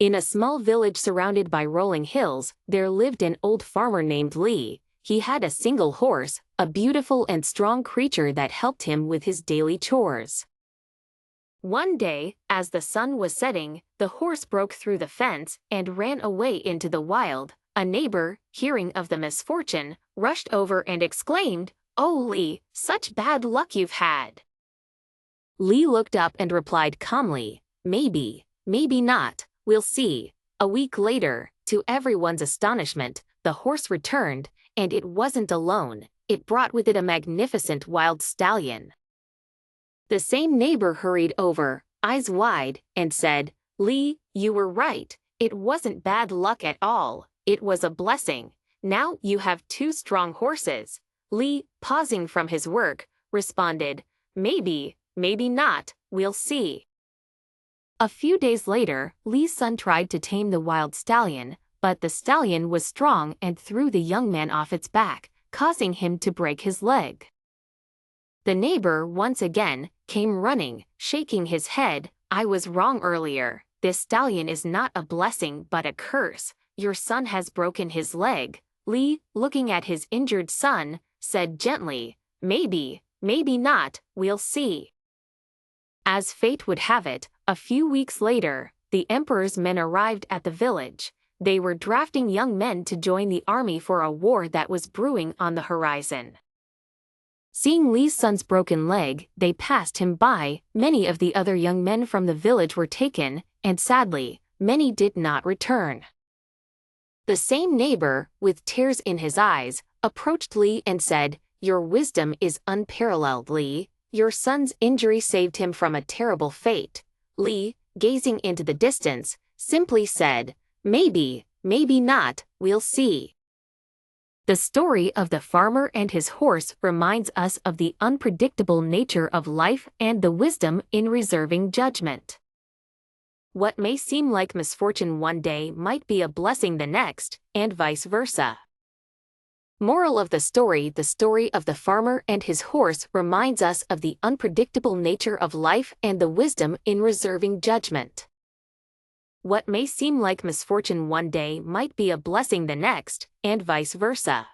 In a small village surrounded by rolling hills, there lived an old farmer named Li. He had a single horse, a beautiful and strong creature that helped him with his daily chores. One day, as the sun was setting, the horse broke through the fence and ran away into the wild. A neighbor, hearing of the misfortune, rushed over and exclaimed, "Oh, Li, such bad luck you've had." Li looked up and replied calmly, "Maybe, maybe not, we'll see." A week later, to everyone's astonishment, the horse returned, and it wasn't alone. It brought with it a magnificent wild stallion. The same neighbor hurried over, eyes wide, and said, "Li, you were right. It wasn't bad luck at all. It was a blessing. Now you have two strong horses." Li, pausing from his work, responded, "Maybe, maybe not, we'll see." A few days later, Li's son tried to tame the wild stallion, but the stallion was strong and threw the young man off its back, causing him to break his leg. The neighbor, once again, came running, shaking his head. "I was wrong earlier. This stallion is not a blessing but a curse. Your son has broken his leg." Li, looking at his injured son, said gently, "Maybe, maybe not, we'll see." As fate would have it, a few weeks later, the emperor's men arrived at the village. They were drafting young men to join the army for a war that was brewing on the horizon. Seeing Li's son's broken leg, they passed him by. Many of the other young men from the village were taken, and sadly, many did not return. The same neighbor, with tears in his eyes, approached Li and said, "Your wisdom is unparalleled, Li. Your son's injury saved him from a terrible fate." Li, gazing into the distance, simply said, "Maybe, maybe not, we'll see." The story of the farmer and his horse reminds us of the unpredictable nature of life and the wisdom in reserving judgment. What may seem like misfortune one day might be a blessing the next, and vice versa. Moral of the story of the farmer and his horse reminds us of the unpredictable nature of life and the wisdom in reserving judgment. What may seem like misfortune one day might be a blessing the next, and vice versa.